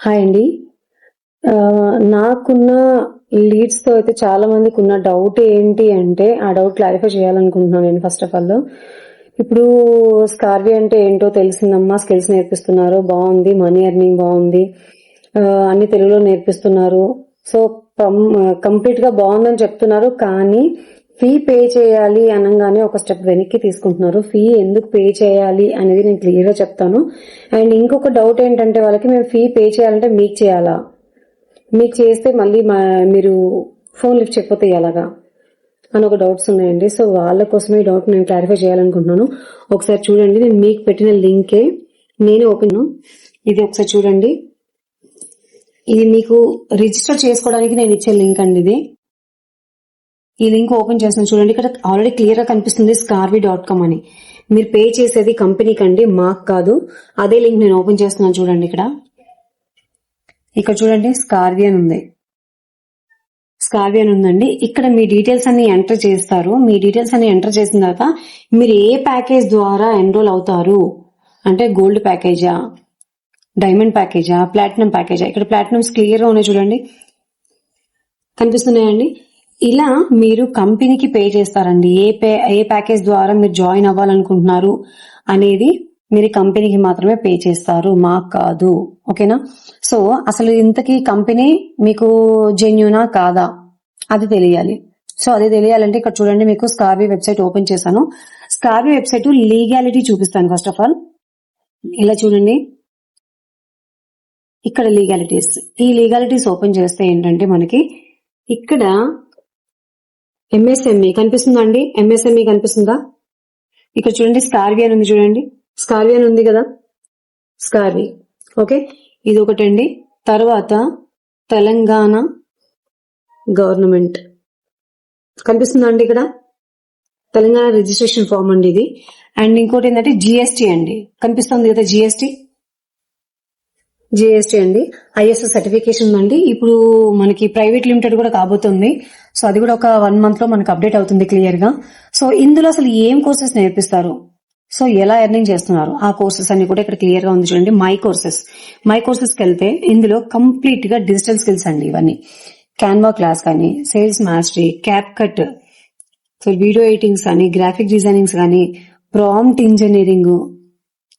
Hi అండి. నాకున్న లీడ్స్‌తో అయితే చాలా మందికున్న డౌట్ ఏంటి అంటే, ఆ డౌట్ క్లారిఫై చేయాలనుకుంటున్నాను నేను ఫస్ట్ ఆఫ్ ఆల్. ఇప్పుడు స్కార్వి అంటే ఏంటో తెలిసిందమ్మా. స్కిల్స్ నేర్పిస్తున్నారు. బావుంది. మనీ ఎర్నింగ్ బావుంది. అన్ని తెలుగులో నేర్పిస్తున్నారు. సో, కంప్లీట్‌గా బావుందని చెప్తున్నారు. కానీ ఫీ పే చేయాలి అనంగానే ఒక స్టెప్ వెనక్కి తీసుకుంటున్నారు. ఫీ ఎందుకు పే చేయాలి అనేది నేను క్లియర్‌గా చెప్తాను. అండ్ ఇంకొక డౌట్ ఏంటంటే వాళ్ళకి, మేము ఫీ పే చేయాలంటే మీకు చేయాలా? మీకు చేస్తే మళ్ళీ మీరు ఫోన్ లిఫ్ట్ చేయకపోతే ఎలాగా అని ఒక డౌట్స్ ఉన్నాయండి. సో వాళ్ళ కోసమే ఈ డౌట్ నేను క్లారిఫై చేయాలనుకుంటున్నాను. ఒకసారి చూడండి, నేను మీకు పెట్టిన లింకే నేను ఓపెన్. ఇది ఒకసారి చూడండి. ఇది మీకు రిజిస్టర్ చేసుకోవడానికి నేను ఇచ్చే లింక్ అండి. ఇది ఈ లింక్ ఓపెన్ చేస్తాను చూడండి. ఇక్కడ ఆల్రెడీ క్లియర్ గా కనిపిస్తుంది scarvi.com అని. మీరు పే చేసేది కంపెనీకి అండి, మాకు కాదు. అదే లింక్ నేను ఓపెన్ చేస్తున్నాను చూడండి. ఇక్కడ చూడండి, స్కార్వి అని ఉంది. స్కార్వి అని ఉందండి. ఇక్కడ మీ డీటెయిల్స్ అన్ని ఎంటర్ చేస్తారు. మీ డీటెయిల్స్ అన్ని ఎంటర్ చేసిన తర్వాత మీరు ఏ ప్యాకేజ్ ద్వారా ఎన్రోల్ అవుతారు అంటే, గోల్డ్ ప్యాకేజా, డైమండ్ ప్యాకేజా, ప్లాటినం ప్యాకేజా. ఇక్కడ ప్లాటినమ్స్ క్లియర్ గా ఉన్నాయి చూడండి, కనిపిస్తున్నాయండి. ఇలా మీరు కంపెనీకి పే చేస్తారండి. ఏ ప్యాకేజ్ ద్వారా మీరు జాయిన్ అవ్వాలనుకుంటున్నారు అనేది మీరు కంపెనీకి మాత్రమే పే చేస్తారు, మాకు కాదు. ఓకేనా? సో అసలు ఇంతకీ కంపెనీ మీకు జెన్యూనా కాదా అది తెలియాలి. సో అది తెలియాలంటే ఇక్కడ చూడండి, మీకు స్కార్వి వెబ్సైట్ ఓపెన్ చేశాను. స్కార్వి వెబ్సైట్ లీగాలిటీ చూపిస్తాను. ఫస్ట్ ఆఫ్ ఆల్ ఇలా చూడండి, ఇక్కడ లీగాలిటీస్. ఈ లీగాలిటీస్ ఓపెన్ చేస్తే ఏంటంటే మనకి ఇక్కడ ఎంఎస్ఎంఈ కనిపిస్తుందండి. ఎంఎస్ఎంఈ కనిపిస్తుందా? ఇక్కడ చూడండి, స్కార్వి అని ఉంది చూడండి. స్కార్వి అని ఉంది కదా, స్కార్వి. ఓకే, ఇది ఒకటండి. తర్వాత తెలంగాణ గవర్నమెంట్ కనిపిస్తుందండి. ఇక్కడ తెలంగాణ రిజిస్ట్రేషన్ ఫామ్ అండి ఇది. అండ్ ఇంకోటి ఏంటంటే జిఎస్టీ అండి, కనిపిస్తుంది కదా, జిఎస్టీ అండి. ఐఎస్ఓ సర్టిఫికేషన్ ఉందండి. ఇప్పుడు మనకి ప్రైవేట్ లిమిటెడ్ కూడా కాబోతుంది. సో అది కూడా ఒక 1 month లో మనకి అప్డేట్ అవుతుంది క్లియర్ గా. సో ఇందులో అసలు ఏం కోర్సెస్ నేర్పిస్తారు, సో ఎలా ఎర్నింగ్ చేస్తున్నారు, ఆ కోర్సెస్ అన్ని కూడా ఇక్కడ క్లియర్ గా ఉంది చూడండి. మై కోర్సెస్ కి వెళ్తే ఇందులో కంప్లీట్ గా డిజిటల్ స్కిల్స్ అండి. ఇవన్నీ క్యాన్వా క్లాస్ కానీ, sales mastery, cap cut, so video editings కానీ, గ్రాఫిక్ డిజైనింగ్స్ కానీ, ప్రాంప్ట్ ఇంజనీరింగ్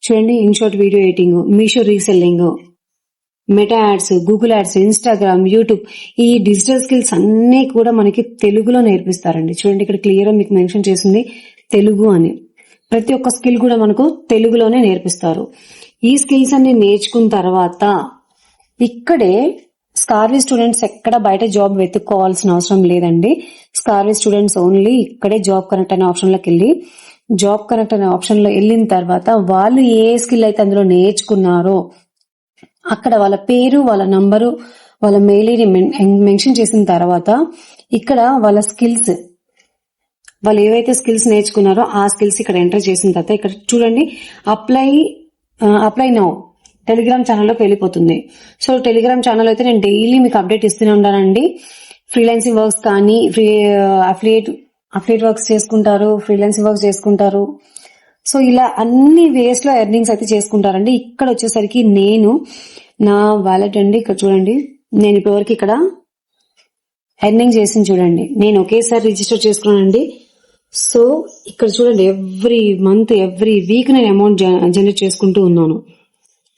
చూడండి, InShot video editing, Meesho reselling, meta ads, Google ads, Instagram, YouTube, ఈ డిజిటల్ స్కిల్స్ అన్ని కూడా మనకి తెలుగులో నేర్పిస్తారండి. చూడండి, ఇక్కడ క్లియర్ గా మీకు మెన్షన్ చేసింది తెలుగు అని. ప్రతి ఒక్క స్కిల్ కూడా మనకు తెలుగులోనే నేర్పిస్తారు. ఈ స్కిల్స్ అన్ని నేర్చుకున్న తర్వాత ఇక్కడే స్కార్వి స్టూడెంట్స్ ఎక్కడ బయట జాబ్ వెతుక్కోవాల్సిన అవసరం లేదండి. స్కార్వి స్టూడెంట్స్ ఓన్లీ ఇక్కడే జాబ్ కనెక్ట్ అనే ఆప్షన్ లోకి వెళ్ళి, జాబ్ కనెక్ట్ అనే ఆప్షన్ లో వెళ్ళిన తర్వాత వాళ్ళు ఏ స్కిల్ అయితే అందులో నేర్చుకున్నారో అక్కడ వాళ్ళ పేరు, వాళ్ళ నంబరు, వాళ్ళ మెయిల్ ఐడి మెన్షన్ చేసిన తర్వాత ఇక్కడ వాళ్ళ స్కిల్స్, వాళ్ళు ఏవైతే స్కిల్స్ నేర్చుకున్నారో ఆ స్కిల్స్ ఇక్కడ ఎంటర్ చేసిన తర్వాత ఇక్కడ చూడండి, అప్లై నౌ టెలిగ్రామ్ ఛానల్లోకి వెళ్ళిపోతుంది. సో టెలిగ్రామ్ ఛానల్ అయితే నేను డైలీ మీకు అప్డేట్ ఇస్తూనే ఉంటానండి. ఫ్రీలాన్సింగ్ వర్క్స్ కానీ, అఫిలియేట్ వర్క్స్ చేసుకుంటారు, ఫ్రీలాన్సింగ్ వర్క్స్ చేసుకుంటారు. సో ఇలా అన్ని వేస్ లో ఎర్నింగ్స్ అయితే చేసుకుంటారండి. ఇక్కడ వచ్చేసరికి నేను నా వాలెట్ అండి, ఇక్కడ చూడండి, నేను ఇప్పటివరకు ఇక్కడ ఎర్నింగ్ చేసింది చూడండి. నేను ఒకేసారి రిజిస్టర్ చేసుకున్నానండి. సో ఇక్కడ చూడండి, ఎవ్రీ మంత్, ఎవ్రీ వీక్ నేను అమౌంట్ జనరేట్ చేసుకుంటూ ఉన్నాను.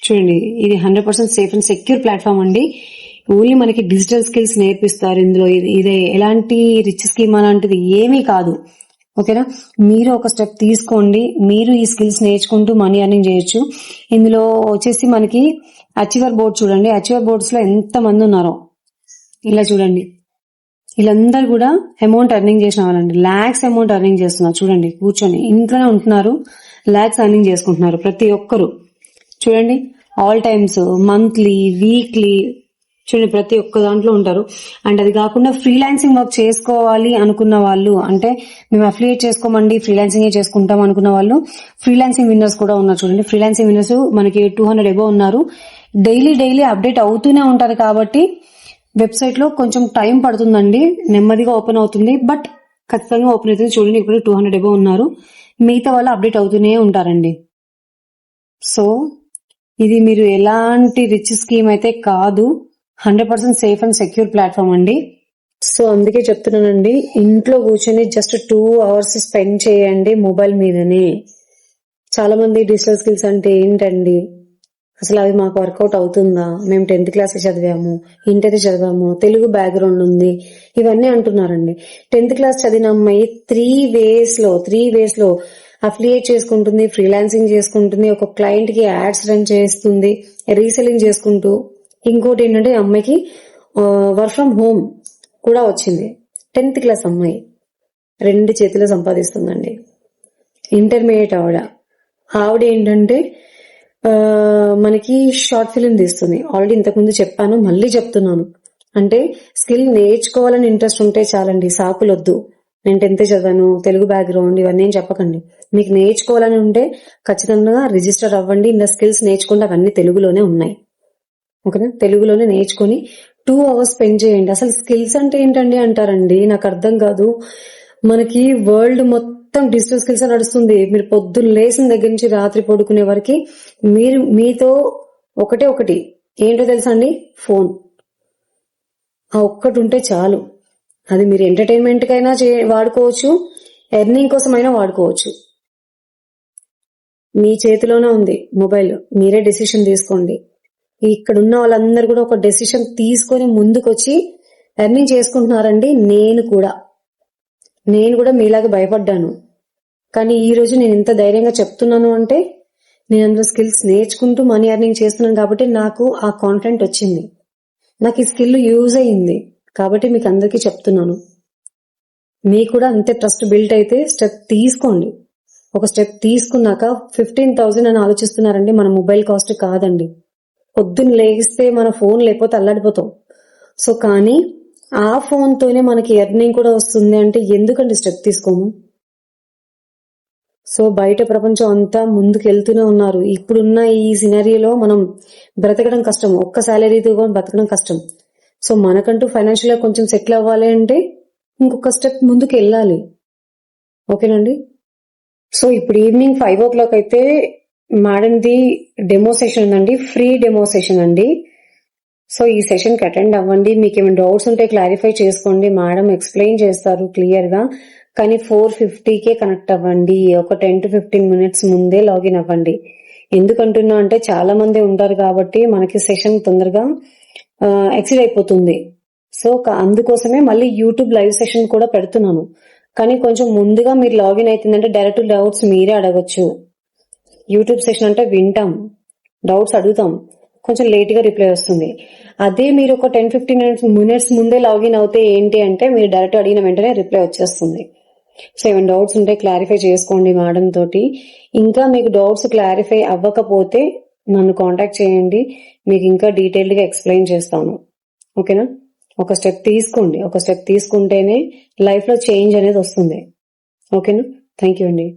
చూడండి, ఇది 100% సేఫ్ అండ్ సెక్యూర్ ప్లాట్ఫామ్ అండి. ఓన్లీ మనకి డిజిటల్ స్కిల్స్ నేర్పిస్తారు ఇందులో. ఇది ఎలాంటి రిచ్ స్కీమ్ అలాంటిది ఏమీ కాదు. ఓకేనా? మీరు ఒక స్టెప్ తీసుకోండి, మీరు ఈ స్కిల్స్ నేర్చుకుంటూ మనీ ఎర్నింగ్ చేయొచ్చు. ఇందులో వచ్చేసి మనకి అచీవర్ బోర్డ్ చూడండి. అచీవర్ బోర్డ్స్ లో ఎంత మంది ఉన్నారో ఇలా చూడండి. వీళ్ళందరూ కూడా అమౌంట్ ఎర్నింగ్ చేసిన వాళ్ళండి. లాక్స్ అమౌంట్ ఎర్నింగ్ చేస్తున్నారు చూడండి. కూర్చొని ఇంట్లోనే ఉంటున్నారు, లాక్స్ ఎర్నింగ్ చేసుకుంటున్నారు ప్రతి ఒక్కరు. చూడండి, ఆల్ టైమ్స్, మంత్లీ, వీక్లీ, చూడండి ప్రతి ఒక్క దాంట్లో ఉంటారు. అండ్ అది కాకుండా ఫ్రీలాన్సింగ్ వర్క్ చేసుకోవాలి అనుకున్న వాళ్ళు, అంటే మేము అఫిలియేట్ చేసుకోమండి, ఫ్రీలాన్సింగ్ చేసుకుంటాం అనుకున్న వాళ్ళు, ఫ్రీలాన్సింగ్ విన్నర్స్ కూడా ఉన్నారు చూడండి. ఫ్రీలాన్సింగ్ విన్నర్స్ మనకి 200 అబోవ్ ఉన్నారు. డైలీ అప్డేట్ అవుతూనే ఉంటారు కాబట్టి వెబ్సైట్ లో కొంచెం టైం పడుతుందండి, నెమ్మదిగా ఓపెన్ అవుతుంది, బట్ ఖచ్చితంగా ఓపెన్ అవుతుంది. చూడండి, ఇప్పుడు 200 అబోవ్ ఉన్నారు. మిగతా వాళ్ళు అప్డేట్ అవుతూనే ఉంటారండి. సో ఇది మీరు ఎలాంటి రిచ్ స్కీమ్ అయితే కాదు, 100% సేఫ్ అండ్ సెక్యూర్ ప్లాట్ఫామ్ అండి. సో అందుకే చెప్తున్నానండి, ఇంట్లో కూర్చొని జస్ట్ 2 hours స్పెండ్ చేయండి మొబైల్ మీదనే. చాలా మంది డిజిటల్ స్కిల్స్ అంటే ఏంటండి, అసలు అవి మాకు వర్కౌట్ అవుతుందా, మేము 10th క్లాస్ చదివాము, ఇంటర్ చదివాము, తెలుగు బ్యాక్గ్రౌండ్ ఉంది, ఇవన్నీ అంటున్నారండి. 10th క్లాస్ చదివిన అమ్మాయి 3 ways లో అఫిలియేట్ చేసుకుంటుంది, ఫ్రీలాన్సింగ్ చేసుకుంటుంది, ఒక క్లయింట్ కి యాడ్స్ రన్ చేస్తుంది, రీసెల్లింగ్ చేసుకుంటూ, ఇంకోటి ఏంటంటే అమ్మాయికి వర్క్ ఫ్రమ్ హోమ్ కూడా వచ్చింది. 10th క్లాస్ అమ్మాయి 2 చేతులు సంపాదిస్తుందండి. ఇంటర్మీడియట్ ఆవిడ ఏంటంటే మనకి షార్ట్ ఫిలిం తీస్తుంది. ఆల్రెడీ ఇంతకుముందు చెప్పాను, మళ్ళీ చెప్తున్నాను. అంటే స్కిల్ నేర్చుకోవాలని ఇంట్రెస్ట్ ఉంటే చాలండి, సాకులొద్దు. నేను 10th చదివాను, తెలుగు బ్యాక్గ్రౌండ్, ఇవన్నీ ఏం చెప్పకండి. మీకు నేర్చుకోవాలని ఉంటే ఖచ్చితంగా రిజిస్టర్ అవ్వండి. ఇంకా స్కిల్స్ నేర్చుకుంటే అవన్నీ తెలుగులోనే ఉన్నాయి. ఓకేనా, తెలుగులోనే నేర్చుకొని 2 hours స్పెండ్ చేయండి. అసలు స్కిల్స్ అంటే ఏంటండి అంటారండి, నాకు అర్థం కాదు. మనకి వరల్డ్ మొత్తం డిజిటల్ స్కిల్స్ నడుస్తుంది. మీరు పొద్దున్న లేచిన దగ్గర నుంచి రాత్రి పడుకునే వరకు మీతో ఒకటి ఏంటో తెలుసా అండి, ఫోన్. ఆ ఒక్కటి ఉంటే చాలు. అది మీరు ఎంటర్టైన్మెంట్ కైనా వాడుకోవచ్చు, ఎర్నింగ్ కోసమైనా వాడుకోవచ్చు. మీ చేతిలోనే ఉంది మొబైల్, మీరే డెసిషన్ తీసుకోండి. ఇక్కడ ఉన్న వాళ్ళందరూ కూడా ఒక డెసిషన్ తీసుకొని ముందుకొచ్చి ఎర్నింగ్ చేసుకుంటున్నారండి. నేను కూడా మీలాగా భయపడ్డాను, కానీ ఈ రోజు నేను ఇంత ధైర్యంగా చెప్తున్నాను అంటే నేను అందులో స్కిల్స్ నేర్చుకుంటూ మనీ ఎర్నింగ్ చేస్తున్నాను కాబట్టి నాకు ఆ కాన్ఫిడెంట్ వచ్చింది, నాకు ఈ స్కిల్ యూజ్ అయ్యింది కాబట్టి మీకు అందరికీ చెప్తున్నాను. మీకు కూడా అంతే ట్రస్ట్ బిల్ట్ అయితే స్టెప్ తీసుకోండి. ఒక స్టెప్ తీసుకున్నాక 15,000 అని ఆలోచిస్తున్నారండి, మన మొబైల్ కాస్ట్ కాదండి. పొద్దున్న లేగిస్తే మన ఫోన్ లేకపోతే అల్లాడిపోతాం. సో కానీ ఆ ఫోన్ తోనే మనకి ఎర్నింగ్ కూడా వస్తుంది అంటే ఎందుకండి స్టెప్ తీసుకోము? సో బయట ప్రపంచం అంతా ముందుకు వెళ్తూనే ఉన్నారు. ఇప్పుడున్న ఈ సినారియోలో మనం బ్రతకడం కష్టం, ఒక్క శాలరీతో బ్రతకడం కష్టం. సో మనకంటూ ఫైనాన్షియల్ గా కొంచెం సెటిల్ అవ్వాలి అంటే ఇంకొక స్టెప్ ముందుకు వెళ్ళాలి. ఓకేనండి. సో ఇప్పుడు ఈవినింగ్ 5 o'clock అయితే మేడంది డెమో సెషన్ ఉందండి, ఫ్రీ డెమో సెషన్ అండి. సో ఈ సెషన్ కి అటెండ్ అవ్వండి. మీకు ఏమైనా డౌట్స్ ఉంటే క్లారిఫై చేసుకోండి, మేడం ఎక్స్ప్లెయిన్ చేస్తారు క్లియర్ గా. కానీ 4:50కే కనెక్ట్ అవ్వండి, ఒక 10 to 15 minutes ముందే లాగిన్ అవ్వండి. ఎందుకంటున్నా అంటే చాలా మంది ఉంటారు కాబట్టి మనకి సెషన్ తొందరగా ఎక్సిడ్ అయిపోతుంది. సో అందుకోసమే మళ్ళీ యూట్యూబ్ లైవ్ సెషన్ కూడా పెడుతున్నాను. కానీ కొంచెం ముందుగా మీరు లాగిన్ అవుతుందంటే డైరెక్ట్ డౌట్స్ మీరే అడగచ్చు. యూట్యూబ్ సెషన్ అంటే వింటాం, డౌట్స్ అడుగుతాం, కొంచెం లేట్ గా రిప్లై వస్తుంది. అదే మీరు ఒక 10-15 minutes ముందే లాగిన్ అవుతే ఏంటి అంటే మీరు డైరెక్ట్ అడిగిన వెంటనే రిప్లై వచ్చేస్తుంది. సో ఏమైనా డౌట్స్ ఉంటే క్లారిఫై చేసుకోండి మేడం తోటి. ఇంకా మీకు డౌట్స్ క్లారిఫై అవ్వకపోతే నన్ను కాంటాక్ట్ చేయండి, మీకు ఇంకా డీటెయిల్డ్ గా ఎక్స్ప్లెయిన్ చేస్తాను. ఓకేనా, ఒక స్టెప్ తీసుకోండి. ఒక స్టెప్ తీసుకుంటేనే లైఫ్ లో చేంజ్ అనేది వస్తుంది. ఓకేనా, థ్యాంక్ యూ అండి.